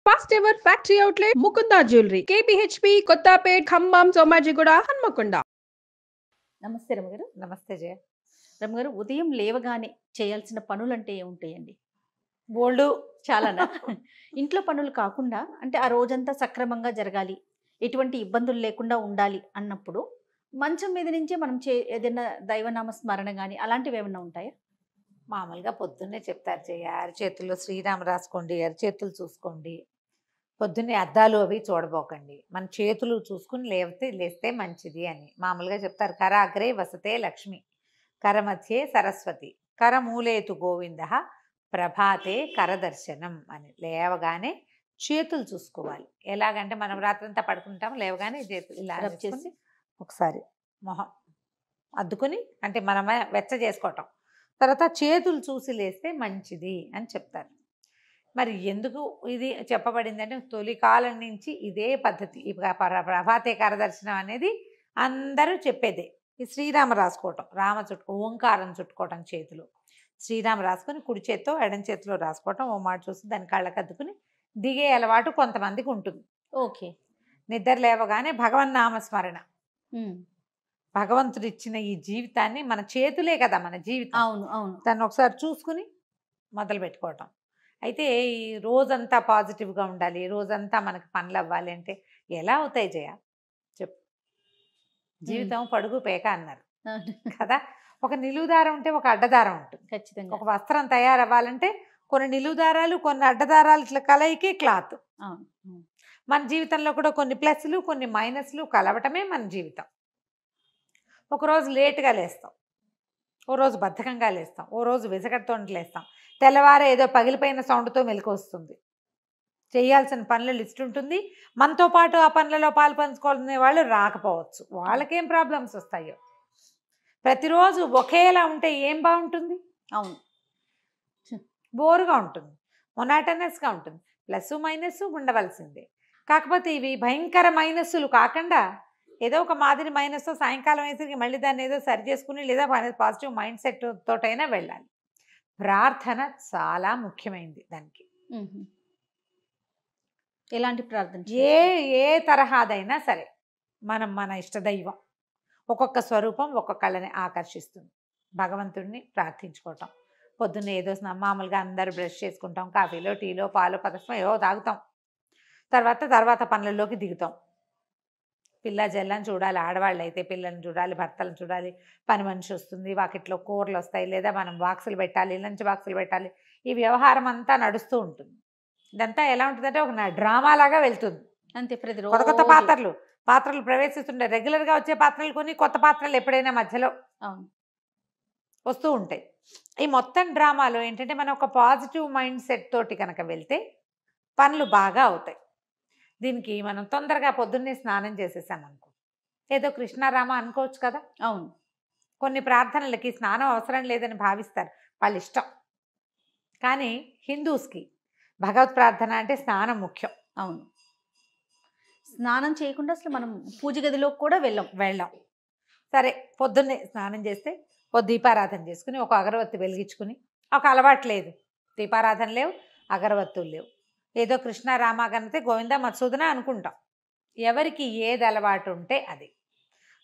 First ever factory outlet Mukunda jewellery KPHB Kothapet Khammam Somajiguda Hanamkonda. నమస్తే రమగారు. నమస్తే జయ. రమగారు, ఉదయం లేవగానే చేయాల్సిన పనులంటే ఏముంటాయండి? బోల్డు చాలానా? ఇంట్లో పనులు కాకుండా అంటే ఆ రోజంతా సక్రమంగా జరగాలి, ఎటువంటి ఇబ్బందులు లేకుండా ఉండాలి అన్నప్పుడు మంచం మీద నుంచే మనం ఏదైనా దైవనామ స్మరణ కానీ అలాంటివి ఏమైనా ఉంటాయా? మామూలుగా పొద్దున్నే చెప్తారు జయ, అరచేతుల్లో శ్రీరామ రాసుకోండి, అరచేతులు చూసుకోండి, పొద్దున్నే అద్దాలు అవి చూడబోకండి, మన చేతులు చూసుకుని లేస్తే మంచిది అని మామూలుగా చెప్తారు. కరాగ్రే వసతే లక్ష్మి, కరమధ్యే సరస్వతి, కరమూలేతు గోవింద, ప్రభాతే కరదర్శనం అని. లేవగానే చేతులు చూసుకోవాలి. ఎలాగంటే మనం రాత్రంతా పడుకుంటాం, లేవగానే చేతులు ఇలా రబ్ చేసి ఒకసారి మొహం అద్దుకుని, అంటే మనం వెచ్చ చేసుకోవటం, తర్వాత చేతులు చూసి లేస్తే మంచిది అని చెప్తారు. మరి ఎందుకు ఇది చెప్పబడింది అంటే తొలి కాలం నుంచి ఇదే పద్ధతి. ప్రభాతే కరదర్శనం అనేది అందరూ చెప్పేదే. ఈ శ్రీరామ రాసుకోవటం, ఓంకారం చుట్టుకోవటం చేతిలో, శ్రీరామ రాసుకొని కుడి చేత్తో ఎడం చేతిలో రాసుకోవటం, ఓ మాట చూసి దాని కళ్ళకు అద్దుకుని దిగే అలవాటు కొంతమందికి ఉంటుంది. ఓకే. నిద్ర లేవగానే భగవన్నామస్మరణ, భగవంతుడు ఇచ్చిన ఈ జీవితాన్ని, మన చేతులే కదా మన జీవితం, అవును అవును, దాన్ని ఒకసారి చూసుకుని మొదలు పెట్టుకోవటం. అయితే ఈ రోజంతా పాజిటివ్గా ఉండాలి, రోజంతా మనకి పనులు అవ్వాలి అంటే ఎలా అవుతాయి జయ చెప్పు? జీవితం పడుగు పేక అన్నారు కదా. ఒక నిలువుదారం ఉంటే ఒక అడ్డదారం ఉంటుంది ఖచ్చితంగా. ఒక వస్త్రం తయారవ్వాలంటే కొన్ని నిలువుదారాలు కొన్ని అడ్డదారాలు ఇట్లా కలయికే క్లాత్. మన జీవితంలో కూడా కొన్ని ప్లస్లు కొన్ని మైనస్లు కలవటమే మన జీవితం. ఒకరోజు లేటుగా లేస్తాం, ఓ రోజు బద్ధకంగా లేస్తాం, ఓ రోజు విసగడతో లేస్తాం, తెల్లవారే ఏదో పగిలిపోయిన సౌండ్తో మెలకు వస్తుంది. చేయాల్సిన పనుల లిస్ట్ ఉంటుంది, మనతో పాటు ఆ పనులలో పాలు పంచుకోవాలనే వాళ్ళు రాకపోవచ్చు, వాళ్ళకేం ప్రాబ్లమ్స్ వస్తాయో. ప్రతిరోజు ఒకేలా ఉంటే ఏం బాగుంటుంది? అవును, బోరుగా ఉంటుంది, మొనాటనస్గా ఉంటుంది. ప్లస్ మైనస్ ఉండవలసిందే. కాకపోతే ఇవి భయంకర మైనస్సులు కాకుండా ఏదో ఒక మాదిరి మైనస్ సాయంకాలం వేసరికి మళ్ళీ దాన్ని ఏదో సరి చేసుకుని లేదా పాజిటివ్ మైండ్ సెట్ తోటైనా వెళ్ళాలి. ప్రార్థన చాలా ముఖ్యమైనది దానికి. ఎలాంటి ప్రార్థన? ఏ తరహాదైనా సరే మన ఇష్టదైవం ఒక్కొక్క స్వరూపం ఒక్కొక్కళ్ళని ఆకర్షిస్తుంది. భగవంతుడిని ప్రార్థించుకోవటం, పొద్దున్న ఏదో మామూలుగా అందరూ బ్రష్ చేసుకుంటాం, కాఫీలో టీలో పాలు పదస్వం ఏవో తాగుతాం, తర్వాత పనులలోకి దిగుతాం. పిల్ల జల్లని చూడాలి, ఆడవాళ్ళు అయితే పిల్లల్ని చూడాలి, భర్తలను చూడాలి, పని మనిషి వస్తుంది, వాకిట్లో కూరలు వస్తాయి, లేదా మనం బాక్సులు పెట్టాలి, లంచ్ బాక్సులు పెట్టాలి, ఈ వ్యవహారం అంతా నడుస్తూ ఉంటుంది. ఇదంతా ఎలా ఉంటుందంటే ఒక డ్రామాలాగా వెళ్తుంది అంతే. కొత్త కొత్త పాత్రలు ప్రవేశిస్తుంటాయి. రెగ్యులర్గా వచ్చే పాత్రలు కొన్ని, కొత్త పాత్రలు ఎప్పుడైనా మధ్యలో వస్తూ ఉంటాయి. ఈ మొత్తం డ్రామాలో ఏంటంటే మనం ఒక పాజిటివ్ మైండ్ సెట్ తోటి కనుక వెళ్తే పనులు బాగా అవుతాయి. దీనికి మనం తొందరగా పొద్దున్నే స్నానం చేసేసామనుకో, ఏదో కృష్ణారామ అనుకోవచ్చు కదా. అవును, కొన్ని ప్రార్థనలకి స్నానం అవసరం లేదని భావిస్తారు, వాళ్ళ ఇష్టం. కానీ హిందూస్కి భగవత్ ప్రార్థన అంటే స్నానం ముఖ్యం. అవును, స్నానం చేయకుండా అసలు మనం పూజ గదిలోకి కూడా వెళ్ళాం. సరే, పొద్దున్నే స్నానం చేస్తే ఓ దీపారాధన చేసుకుని ఒక అగరవత్తి వెలిగించుకుని, ఒక అలవాటు లేదు, దీపారాధన లేవు, అగరవత్తులు లేవు, ఏదో కృష్ణారామ కనితే గోవింద మత్సూదన అనుకుంటాం. ఎవరికి ఏది అలవాటు ఉంటే అది.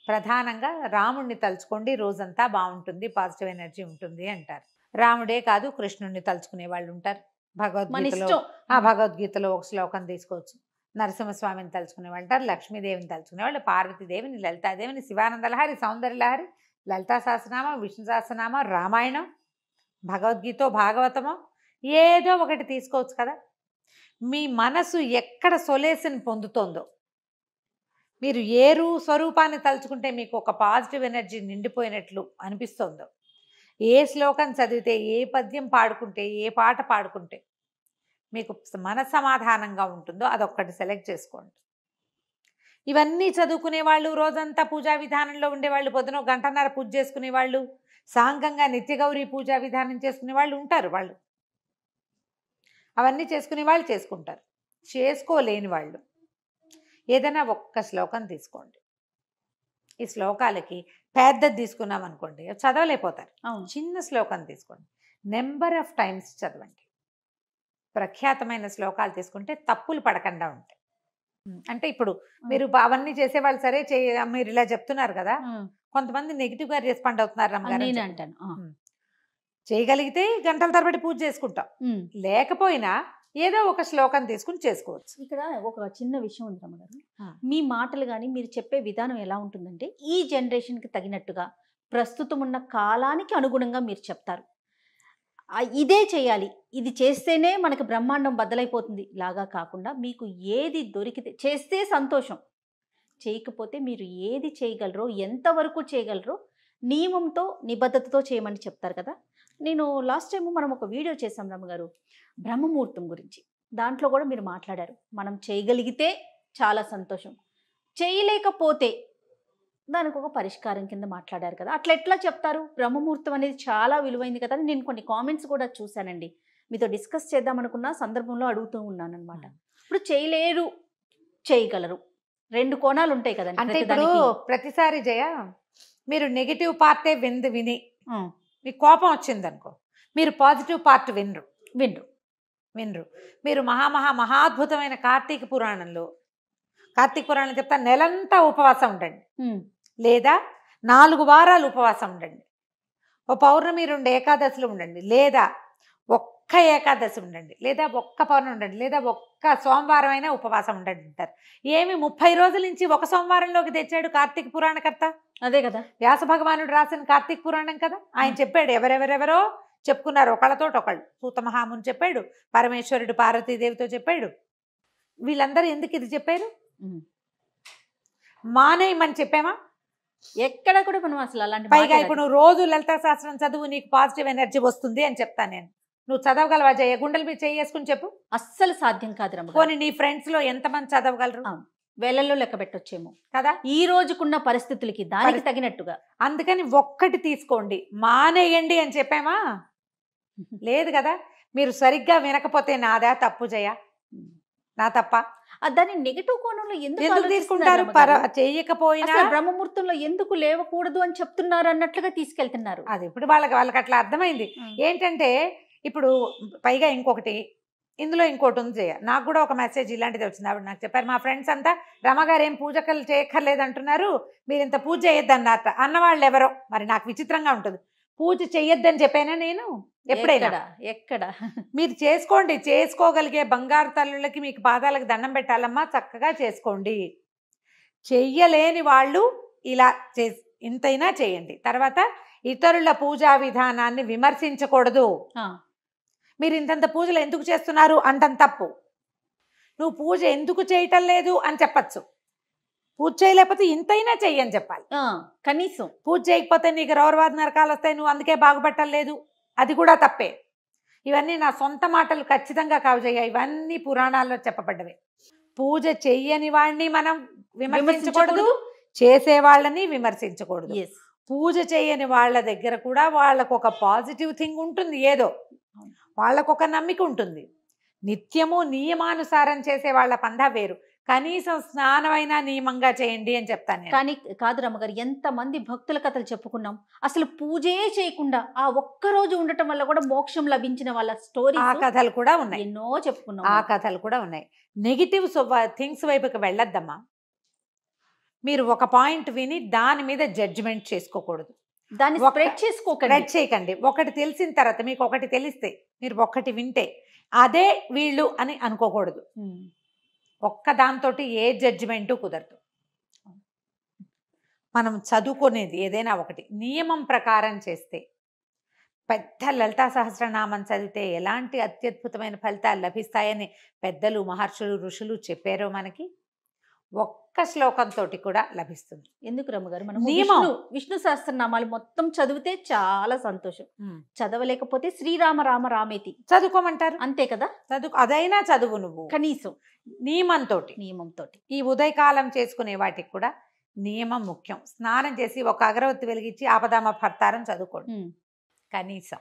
ప్రధానంగా రాముడిని తలుచుకోండి, రోజంతా బాగుంటుంది, పాజిటివ్ ఎనర్జీ ఉంటుంది అంటారు. రాముడే కాదు, కృష్ణుడిని తలుచుకునే వాళ్ళు ఉంటారు. భగవద్గీతలో ఒక శ్లోకం తీసుకోవచ్చు. నరసింహస్వామిని తలుచుకునే వాళ్ళు ఉంటారు, లక్ష్మీదేవిని తలుచుకునే వాళ్ళు, పార్వతీదేవిని, లలితాదేవిని, శివానందలహరి, సౌందర్యలహరి, లలితా సహస్రనామ, విష్ణు సహస్రనామ, రామాయణం, భగవద్గీత, భాగవతమో ఏదో ఒకటి తీసుకోవచ్చు కదా. మీ మనసు ఎక్కడ సొలేషన్ పొందుతోందో, మీరు ఏ స్వరూపాన్ని తలుచుకుంటే మీకు ఒక పాజిటివ్ ఎనర్జీ నిండిపోయినట్లు అనిపిస్తుందో, ఏ శ్లోకం చదివితే, ఏ పద్యం పాడుకుంటే, ఏ పాట పాడుకుంటే మీకు మనసమాధానంగా ఉంటుందో అదొక్కటి సెలెక్ట్ చేసుకోండి. ఇవన్నీ చదువుకునే వాళ్ళు, రోజంతా పూజా విధానంలో ఉండేవాళ్ళు, పొద్దున గంటన్నర పూజ చేసుకునే వాళ్ళు, సాంఘంగా నిత్యగౌరీ పూజా విధానం చేసుకునే వాళ్ళు ఉంటారు. వాళ్ళు అవన్నీ చేసుకునే వాళ్ళు చేసుకుంటారు. చేసుకోలేని వాళ్ళు ఏదైనా ఒక్క శ్లోకం తీసుకోండి. ఈ శ్లోకాలకి పెద్దది తీసుకున్నాం అనుకోండి, చదవలేకపోతారు. చిన్న శ్లోకం తీసుకోండి, నెంబర్ ఆఫ్ టైమ్స్ చదవండి. ప్రఖ్యాతమైన శ్లోకాలు తీసుకుంటే తప్పులు పడకుండా ఉంటాయి. అంటే ఇప్పుడు మీరు అవన్నీ చేసేవాళ్ళు సరే మీరు ఇలా చెప్తున్నారు కదా, కొంతమంది నెగిటివ్ గా రెస్పాండ్ అవుతున్నారు రమ్మగారు. నేను అంటాను చేయగలిగితే గంటల తరబడి పూజ చేసుకుంటాం, లేకపోయినా ఏదో ఒక శ్లోకం తీసుకుని చేసుకోవచ్చు. ఇక్కడ ఒక చిన్న విషయం ఉంది రమ్మగారు, మీ మాటలు కానీ మీరు చెప్పే విధానం ఎలా ఉంటుందంటే ఈ జనరేషన్కి తగినట్టుగా ప్రస్తుతం ఉన్న కాలానికి అనుగుణంగా మీరు చెప్తారు. ఇదే చేయాలి, ఇది చేస్తేనే మనకి బ్రహ్మాండం బద్దలైపోతుంది లాగా కాకుండా మీకు ఏది దొరికితే చేస్తే సంతోషం, చేయకపోతే మీరు ఏది చేయగలరో ఎంతవరకు చేయగలరో నియమంతో నిబద్ధతతో చేయమని చెప్తారు కదా. నేను లాస్ట్ టైం మనం ఒక వీడియో చేసాం రమ్మగారు బ్రహ్మముహూర్తం గురించి, దాంట్లో కూడా మీరు మాట్లాడారు మనం చేయగలిగితే చాలా సంతోషం, చేయలేకపోతే దానికి ఒక పరిష్కారం కింద మాట్లాడారు కదా. అట్లా ఎట్లా చెప్తారు? బ్రహ్మముహూర్తం అనేది చాలా విలువైంది కదా. నేను కొన్ని కామెంట్స్ కూడా చూశానండి, మీతో డిస్కస్ చేద్దామనుకున్న సందర్భంలో అడుగుతూ ఉన్నాను అనమాట. ఇప్పుడు చేయలేరు చేయగలరు రెండు కోణాలు ఉంటాయి కదండి. అంటే ఇప్పుడు ప్రతిసారి జయ మీరు నెగిటివ్ పార్టే విని మీకు కోపం వచ్చింది అనుకో, మీరు పాజిటివ్ పార్ట్ వినరు. మీరు మహాద్భుతమైన కార్తీక పురాణం చెప్తా నెలంతా ఉపవాసం ఉండండి, లేదా 4 వారాలు ఉపవాసం ఉండండి, ఓ పౌర్ణమి 2 ఏకాదశులు ఉండండి, లేదా ఒక్క ఏకాదశి ఉండండి, లేదా ఒక్క పౌర్ణమి ఉండండి, లేదా ఒక్క సోమవారం అయినా ఉపవాసం ఉండండి అంటారు. ఏమి 30 రోజుల నుంచి ఒక సోమవారంలోకి తెచ్చాడు కార్తీక పురాణకర్త, అదే కదా వ్యాస భగవానుడు రాసిన కార్తీక పురాణం కదా. ఆయన చెప్పాడు, ఎవరెవరెవరో చెప్పుకున్నారు ఒకళ్ళతో ఒకళ్ళు. సూత మహాముని చెప్పాడు, పరమేశ్వరుడు పార్వతీదేవితో చెప్పాడు. వీళ్ళందరూ ఎందుకు ఇది చెప్పారు? మానేయమని చెప్పామా? ఎక్కడ కూడా మనం అసలు అలాంటి పైగా ఇప్పుడు నువ్వు రోజు లలితా శాస్త్రం చదువు, నీకు పాజిటివ్ ఎనర్జీ వస్తుంది అని చెప్తాను నేను. నువ్వు చదవగలవా జయ? గుండెల మీద చేసుకుని చెప్పు. అస్సలు సాధ్యం కాదు రమ్మ. పోనీ నీ ఫ్రెండ్స్ లో ఎంతమంది చదవగలరు? వేలల్లో లెక్క పెట్టొచ్చేమో కదా ఈ రోజుకున్న పరిస్థితులకి దానికి తగినట్టుగా. అందుకని ఒక్కటి తీసుకోండి, మానేయండి అని చెప్పామా? లేదు కదా. మీరు సరిగ్గా వినకపోతే నాదా తప్పు జయ? నా తప్ప? దాన్ని నెగిటివ్ కోణంలో ఎందుకు తీసుకుంటారు? చేయకపోయినా బ్రహ్మముహూర్తంలో ఎందుకు లేవకూడదు అని చెప్తున్నారు అన్నట్లుగా తీసుకెళ్తున్నారు. అది ఇప్పుడు వాళ్ళకి అట్లా అర్థమైంది. ఏంటంటే ఇప్పుడు పైగా ఇందులో ఇంకోటి ఉంది జయ. నాకు కూడా ఒక మెసేజ్ ఇలాంటిది వచ్చింది. ఆవిడ నాకు చెప్పారు, మా ఫ్రెండ్స్ అంతా రమగారు ఏం పూజకలు చేయక్కర్లేదు అంటున్నారు, మీరు ఇంత పూజ చేయొద్దన్నట్ట అన్నవాళ్ళు ఎవరో. మరి నాకు విచిత్రంగా ఉంటుంది. పూజ చెయ్యొద్దని చెప్పానా నేను ఎప్పుడైనా? ఎక్కడ మీరు చేసుకోండి, చేసుకోగలిగే బంగారు తల్లులకి మీకు పాదాలకు దండం పెట్టాలమ్మా, చక్కగా చేసుకోండి. చెయ్యలేని వాళ్ళు ఇలా ఇంతైనా చేయండి. తర్వాత ఇతరుల పూజా విధానాన్ని విమర్శించకూడదు. మీరు ఇంతంత పూజలు ఎందుకు చేస్తున్నారు అంటం తప్పు. నువ్వు పూజ ఎందుకు చేయటం లేదు అని చెప్పచ్చు. పూజ చేయలేకపోతే ఇంతైనా చెయ్యని చెప్పాలి. కనీసం పూజ చేయకపోతే నీకు రౌరవాద నరకాలు వస్తాయి, నువ్వు అందుకే బాగుపట్టలేదు, అది కూడా తప్పే. ఇవన్నీ నా సొంత మాటలు ఖచ్చితంగా కావు జయ, ఇవన్నీ పురాణాల్లో చెప్పబడ్డవే. పూజ చెయ్యని వాడిని మనం విమర్శించకూడదు, చేసేవాళ్ళని విమర్శించకూడదు. పూజ చేయని వాళ్ళ దగ్గర కూడా వాళ్ళకు ఒక పాజిటివ్ థింగ్ ఉంటుంది, ఏదో వాళ్ళకు ఒక నమ్మిక ఉంటుంది. నిత్యము నియమానుసారం చేసే వాళ్ళ పందా వేరు. కనీసం స్నానమైనా నియమంగా చేయండి అని చెప్తాను. కానీ కాదు రమ్మగారు, ఎంతమంది భక్తుల కథలు చెప్పుకున్నాం, అసలు పూజే చేయకుండా ఆ ఒక్కరోజు ఉండటం వల్ల కూడా మోక్షం లభించిన వాళ్ళ స్టోరీ, ఆ కథలు కూడా ఉన్నాయి, ఎన్నో చెప్పుకున్నాం. ఆ కథలు కూడా ఉన్నాయి. నెగిటివ్ థింగ్స్ వైపుకి వెళ్ళొద్దమ్మా. మీరు ఒక పాయింట్ విని దాని మీద జడ్జిమెంట్ చేసుకోకూడదు, దాన్ని స్ప్రెడ్ చేయకండి. ఒకటి తెలిసిన తర్వాత మీకు ఒకటి తెలిస్తే మీరు ఒకటి వింటే అదే వీళ్ళు అని అనుకోకూడదు. ఒక్క దాంతో ఏ జడ్జిమెంటు కుదరదు. మనం చదువుకునేది ఏదైనా ఒకటి నియమం ప్రకారం చేస్తే, పెద్ద లలితా సహస్రనామం చదివితే ఎలాంటి అత్యద్భుతమైన ఫలితాలు లభిస్తాయని పెద్దలు మహర్షులు ఋషులు చెప్పారో మనకి ఒక్క శ్లోకంతో కూడా లభిస్తుంది. ఎందుకు రమ్మగారు, మనం విష్ణు సహస్రనామాలు మొత్తం చదివితే చాలా సంతోషం. చదవలేకపోతే శ్రీరామ రామ రామేతి చదువుకోమంటారు, అంతే కదా. అదైనా చదువు నువ్వు కనీసం నియమంతో. ఈ ఉదయకాలం చేసుకునే వాటికి కూడా నియమం ముఖ్యం. స్నానం చేసి ఒక అగరవత్తి వెలిగించి ఆపదామ భర్తారం చదువుకోండి కనీసం.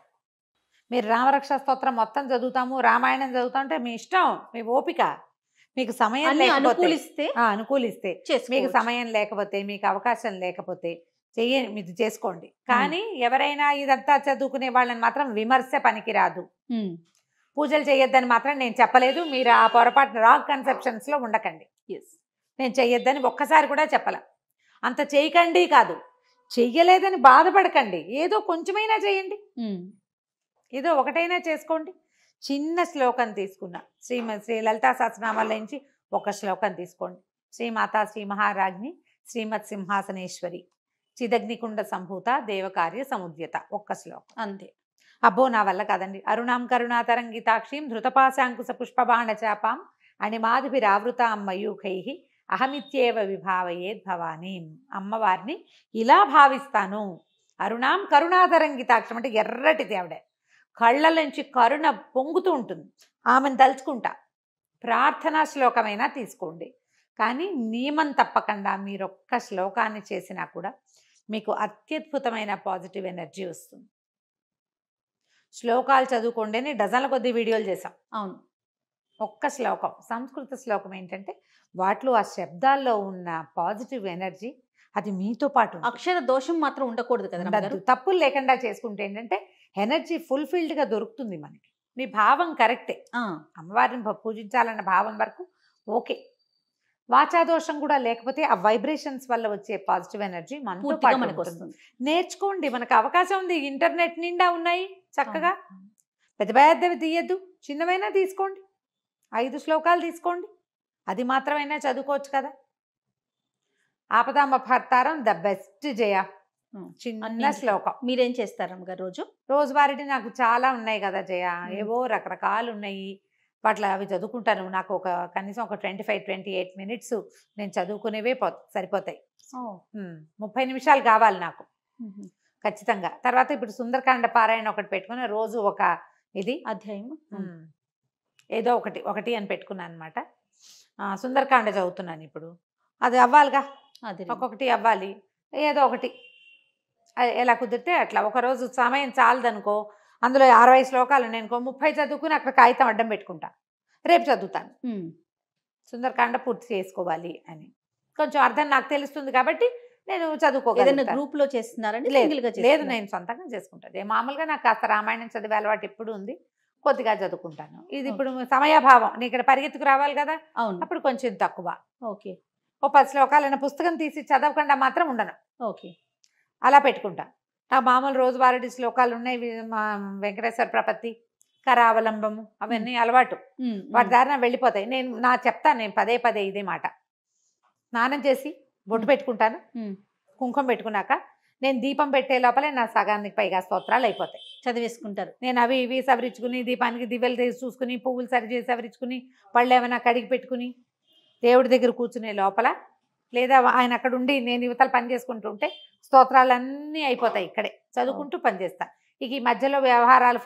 మీరు రామరక్ష స్తోత్రం మొత్తం చదువుతాము, రామాయణం చదువుతామంటే మీ ఇష్టం, మీ ఓపిక. మీకు సమయం అనుకూలిస్తే మీకు సమయం లేకపోతే, మీకు అవకాశం లేకపోతే మీరు చేసుకోండి. కానీ ఎవరైనా ఇదంతా చదువుకునే వాళ్ళని మాత్రం విమర్శ పనికిరాదు. పూజలు చేయొద్దని మాత్రం నేను చెప్పలేదు. మీరు ఆ పొరపాటు రాంగ్ కన్సెప్షన్స్లో ఉండకండి. ఎస్. నేను చెయ్యొద్దని ఒక్కసారి కూడా చెప్పాల. అంత చేయకండి కాదు, చెయ్యలేదని బాధపడకండి. ఏదో కొంచెమైనా చేయండి, ఏదో ఒకటైనా చేసుకోండి. చిన్న శ్లోకం తీసుకున్నా, శ్రీ లలితా సహస్రనామాల నుంచి ఒక శ్లోకం తీసుకోండి. శ్రీమాతా శ్రీ మహారాజ్ని శ్రీమత్ సింహాసనేశ్వరి చిదగ్నికుండ సంభూత దేవకార్య సముద్యత, ఒక్క శ్లోకం అంతే. అబ్బో నా వల్ల కాదండి. అరుణాం కరుణాతరంగితాక్షీం ధృతపాశాంకుశ పుష్పబాణ చాపాం అణిమాదిభిరావృతాం మయూఖై అహమిత్యేవ విభావయేద్ భవానీం. అమ్మవారిని ఇలా భావిస్తాను. అరుణాం కరుణాతరంగితాక్షం అంటే ఎర్రటిది ఆవిడ, కళ్ళ నుంచి కరుణ పొంగుతూ ఉంటుంది. ఆమెను తలుచుకుంటా. ప్రార్థనా శ్లోకమైనా తీసుకోండి, కానీ నియమం తప్పకుండా మీరు ఒక్క శ్లోకాన్ని చేసినా కూడా మీకు అత్యద్భుతమైన పాజిటివ్ ఎనర్జీ వస్తుంది. శ్లోకాలు చదువుకోండి, డజన్ల కొద్ది వీడియోలు చేసాం. అవును. ఒక్క శ్లోకం, సంస్కృత శ్లోకం ఏంటంటే వాటిలో ఆ శబ్దాల్లో ఉన్న పాజిటివ్ ఎనర్జీ అది మీతో పాటు అక్షర దోషం మాత్రం ఉండకూడదు కదా. తప్పులు లేకుండా చేసుకుంటే ఏంటంటే ఎనర్జీ ఫుల్ఫిల్డ్గా దొరుకుతుంది మనకి. మీ భావం కరెక్టే, అమ్మవారిని పూజించాలన్న భావం వరకు ఓకే. వాచాదోషం కూడా లేకపోతే ఆ వైబ్రేషన్స్ వల్ల వచ్చే పాజిటివ్ ఎనర్జీ మనతో పాటు మనకు వస్తుంది. నేర్చుకోండి, మనకు అవకాశం ఉంది. ఇంటర్నెట్ నిండా ఉన్నాయి చక్కగా. పెద్ద పెద్దవి తీయద్దు, చిన్నవైనా తీసుకోండి. 5 శ్లోకాలు తీసుకోండి, అది మాత్రమైనా చదువుకోవచ్చు కదా. ఆపదామపహర్తారం ద బెస్ట్ జయ, చిన్న శ్లోకం. మీరేం చేస్తారు అమ్మగారు రోజు? రోజువారీ నాకు చాలా ఉన్నాయి కదా జయ, ఏవో రకరకాలు ఉన్నాయి. వాటిలో అవి చదువుకుంటాను. నాకు కనీసం ఒక 25-28 మినిట్స్ నేను చదువుకునేవే సరిపోతాయి. 30 నిమిషాలు కావాలి నాకు ఖచ్చితంగా. తర్వాత ఇప్పుడు సుందరకాండ పారాయణ ఒకటి పెట్టుకుని రోజు ఒక ఇది అధ్యాయం ఏదో ఒకటి అని పెట్టుకున్నాను అనమాట. సుందరకాండ చదువుతున్నాను ఇప్పుడు. అది అవ్వాలిగా, ఒక్కొక్కటి అవ్వాలి, ఏదో ఒకటి ఎలా కుదిరితే అట్లా. ఒకరోజు సమయం చాలదనుకో, అందులో 60 శ్లోకాలు నేను 30 చదువుకుని అక్కడ కాగితం అడ్డం పెట్టుకుంటా, రేపు చదువుతాను. సుందరకాండ పూర్తి చేసుకోవాలి అని కొంచెం అర్థం నాకు తెలుస్తుంది కాబట్టి నేను చదువుకోగలను. గ్రూప్లో చేస్తున్నారండి? లేదు, నేను సొంతంగా చేసుకుంటాను. మామూలుగా నాకు కాస్త రామాయణం చదివే అలవాటు ఎప్పుడు ఉంది, కొద్దిగా చదువుకుంటాను. ఇది ఇప్పుడు సమయాభావం, నేను ఇక్కడ పరిగెత్తుకు రావాలి కదా, అప్పుడు కొంచెం తక్కువ. ఓకే. ఓ 10 శ్లోకాలైన పుస్తకం తీసి చదవకుండా మాత్రం ఉండను. ఓకే, అలా పెట్టుకుంటా. నాకు మామూలు రోజువారీ శ్లోకాలు ఉన్నాయి. వెంకటేశ్వర ప్రపత్తి, కరావలంబము అవన్నీ అలవాటు, వాటి దారిన వెళ్ళిపోతాయి. నేను చెప్తాను, నేను పదే ఇదే మాట. స్నానం చేసి బొట్టు పెట్టుకుంటాను, కుంకుమ పెట్టుకున్నాక నేను దీపం పెట్టే లోపలే నా సగానికి పైగా స్తోత్రాలు అయిపోతాయి. చదివేసుకుంటారు. నేను అవి ఇవి సవరించుకుని, దీపానికి దివ్యలు తీసి చూసుకుని, పువ్వులు సరిచేసి సవరించుకుని, పళ్ళు ఏమైనా కడిగి పెట్టుకుని దేవుడి దగ్గర కూర్చునే లోపల, లేదా ఆయన అక్కడ ఉండి నేను యువతలు పని చేసుకుంటుంటే స్తోత్రాలన్నీ అయిపోతాయి. ఇక్కడే చదువుకుంటూ పనిచేస్తాను. ఇక ఈ మధ్యలో వ్యవహారాలు,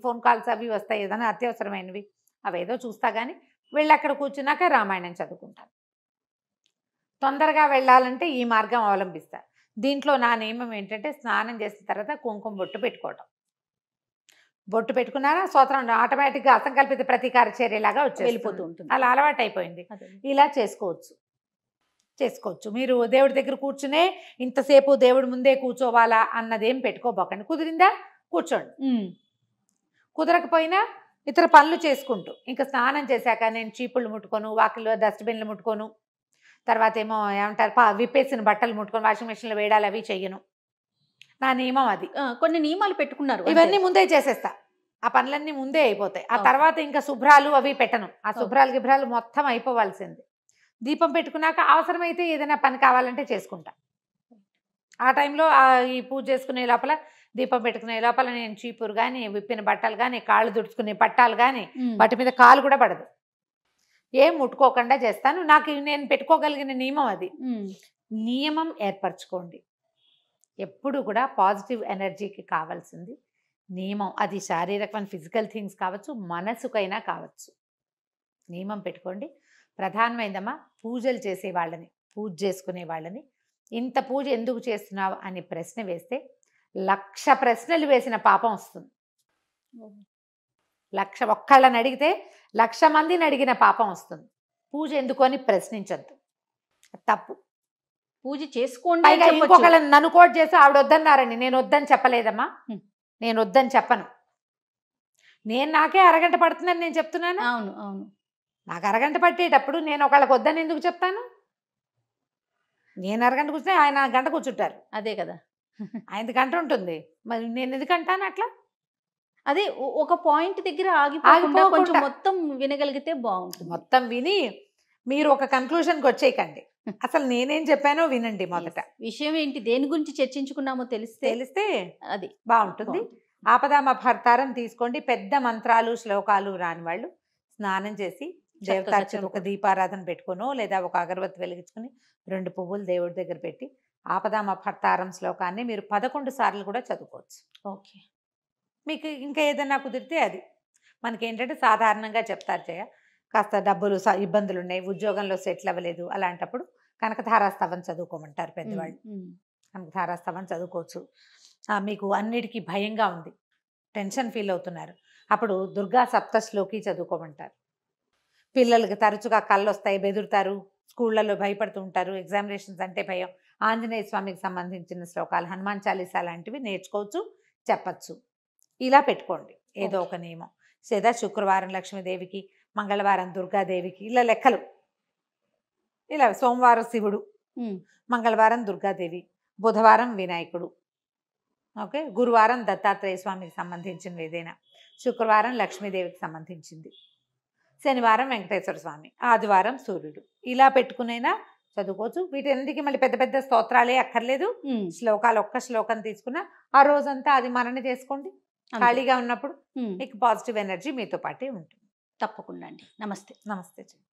ఫోన్ కాల్స్ అవి వస్తాయి, ఏదైనా అత్యవసరమైనవి, అవేదో చూస్తా. కానీ వెళ్ళి అక్కడ కూర్చున్నాక రామాయణం చదువుకుంటాను. తొందరగా వెళ్ళాలంటే ఈ మార్గం అవలంబిస్తా. దీంట్లో నా నియమం ఏంటంటే స్నానం చేసిన తర్వాత కుంకుమ బొట్టు పెట్టుకోవటం. బొట్టు పెట్టుకున్నారా స్తోత్రం ఆటోమేటిక్గా అసంకల్పిత ప్రతీకార చర్యలాగా వెళ్ళిపోతూ ఉంటుంది. అలా అలవాటు అయిపోయింది. ఇలా చేసుకోవచ్చు. మీరు దేవుడి దగ్గర కూర్చునే ఇంతసేపు దేవుడి ముందే కూర్చోవాలా అన్నదేం పెట్టుకోబోకండి. కుదిరిందా కూర్చోండి, కుదరకపోయినా ఇతర పనులు చేసుకుంటూ, ఇంకా స్నానం చేశాక నేను చీపుళ్ళు ముట్టుకోను, వాకిల్లో డస్ట్బిన్లు ముట్టుకోను, తర్వాత ఏమో ఏమంటారు విప్పేసిన బట్టలు ముట్టుకొని వాషింగ్ మెషిన్లో వేయడాలు అవి చెయ్యను. నా నియమం అది. కొన్ని నియమాలు పెట్టుకున్నారు, ఇవన్నీ ముందే చేసేస్తా. ఆ పనులన్నీ ముందే అయిపోతాయి. ఆ తర్వాత ఇంకా శుభ్రాలు అవి పెట్టను. ఆ గిభ్రాలు మొత్తం అయిపోవాల్సింది. దీపం పెట్టుకున్నాక అవసరమైతే ఏదైనా పని కావాలంటే చేసుకుంటా. ఆ టైంలో ఈ పూజ చేసుకునే లోపల, దీపం పెట్టుకునే లోపల నేను చీపురు కానీ, విప్పిన బట్టలు కానీ, కాళ్ళు దుడుచుకునే పట్టాలు కానీ, వాటి మీద కాలు కూడా పడదు, ఏం ముట్టుకోకుండా చేస్తాను. నాకు నేను పెట్టుకోగలిగిన నియమం అది. నియమం ఏర్పరచుకోండి. ఎప్పుడు కూడా పాజిటివ్ ఎనర్జీకి కావాల్సింది నియమం. అది శారీరకమైన ఫిజికల్ థింగ్స్ కావచ్చు, మనసుకైనా కావచ్చు. నియమం పెట్టుకోండి. ప్రధానమైందమ్మా పూజలు చేసే వాళ్ళని, పూజ చేసుకునే వాళ్ళని, ఇంత పూజ ఎందుకు చేస్తున్నావు అని ప్రశ్న వేస్తే 1,00,000 ప్రశ్నలు వేసిన పాపం వస్తుంది. 1,00,000 ఒక్కళ్ళని అడిగితే 1,00,000 మందిని అడిగిన పాపం వస్తుంది. పూజ ఎందుకు అని ప్రశ్నించద్దు, తప్పు. పూజ చేసుకోండి. ఇంకొకళ్ళని నన్ను కోట్ చేసి ఆవిడ వద్దన్నారని నేను వద్దని చెప్పలేదమ్మా, నేను వద్దని చెప్పను. నాకే అరగంట పడుతుందని నేను చెప్తున్నాను. అవును అవును నాకు అరగంట పట్టేటప్పుడు నేను ఒకళ్ళకి వద్దని ఎందుకు చెప్తాను? నేను అరగంట కూర్చుంటే ఆయన గంట కూర్చుంటారు. అదే కదా. ఆయన గంట ఉంటుంది, మరి నేను ఎందుకంటాను అట్లా? అదే ఒక పాయింట్ దగ్గర ఆగిపోకుండా కొంచెం ఆగిపోకుండా. మొత్తం వినగలిగితే బాగుంటుంది. మొత్తం విని మీరు ఒక కన్క్లూషన్కి వచ్చేయకండి. అసలు నేనేం చెప్పానో వినండి మొదట. విషయం ఏంటి, దేని గురించి చర్చించుకున్నామో తెలిస్తే అది బాగుంటుంది. ఆపదామభర్తారం తీసుకోండి. పెద్ద మంత్రాలు శ్లోకాలు రాని వాళ్ళు స్నానం చేసి దేవతార్చన ఒక దీపారాధన పెట్టుకునో లేదా ఒక అగరబత్తి వెలిగించుకుని 2 పువ్వులు దేవుడి దగ్గర పెట్టి ఆపదామభర్తారం శ్లోకాన్ని మీరు 11 సార్లు కూడా చదువుకోవచ్చు. ఓకే. మీకు ఇంకా ఏదైనా కుదిరితే అది. మనకేంటంటే సాధారణంగా చెప్తారు చేయ, కాస్త డబ్బులు ఇబ్బందులు ఉన్నాయి, ఉద్యోగంలో సెటిల్ అవ్వలేదు, అలాంటప్పుడు కనకధారాస్తవం చదువుకోమంటారు పెద్దవాళ్ళు. కనకధారాస్తవం చదువుకోవచ్చు. మీకు అన్నిటికీ భయంగా ఉంది, టెన్షన్ ఫీల్ అవుతున్నారు, అప్పుడు దుర్గా సప్తశ్లోకి చదువుకోమంటారు. పిల్లలకి తరచుగా కళ్ళు వస్తాయి, బెదురుతారు, స్కూళ్ళలో భయపడుతూ ఉంటారు, ఎగ్జామినేషన్స్ అంటే భయం, ఆంజనేయ స్వామికి సంబంధించిన శ్లోకాలు, హనుమాన్ చాలీసా లాంటివి నేర్చుకోవచ్చు, చెప్పచ్చు. ఇలా పెట్టుకోండి ఏదో ఒక నియమం. లేదా శుక్రవారం లక్ష్మీదేవికి, మంగళవారం దుర్గాదేవికి, ఇలా లెక్కలు. ఇలా సోమవారం శివుడు, మంగళవారం దుర్గాదేవి, బుధవారం వినాయకుడు, ఓకే, గురువారం దత్తాత్రేయ స్వామికి సంబంధించినవి ఏదైనా, శుక్రవారం లక్ష్మీదేవికి సంబంధించింది, శనివారం వెంకటేశ్వర స్వామి, ఆదివారం సూర్యుడు. ఇలా పెట్టుకునైనా చదువుకోవచ్చు. వీటన్నిటికీ మళ్ళీ పెద్ద పెద్ద స్తోత్రాలే అక్కర్లేదు. శ్లోకాలు ఒక్క శ్లోకం తీసుకున్నా ఆ రోజంతా అది మనన చేసుకోండి. ఖాళీగా ఉన్నప్పుడు మీకు పాజిటివ్ ఎనర్జీ మీతో పాటే ఉంటుంది. తప్పకుండా అండి. నమస్తే. నమస్తే.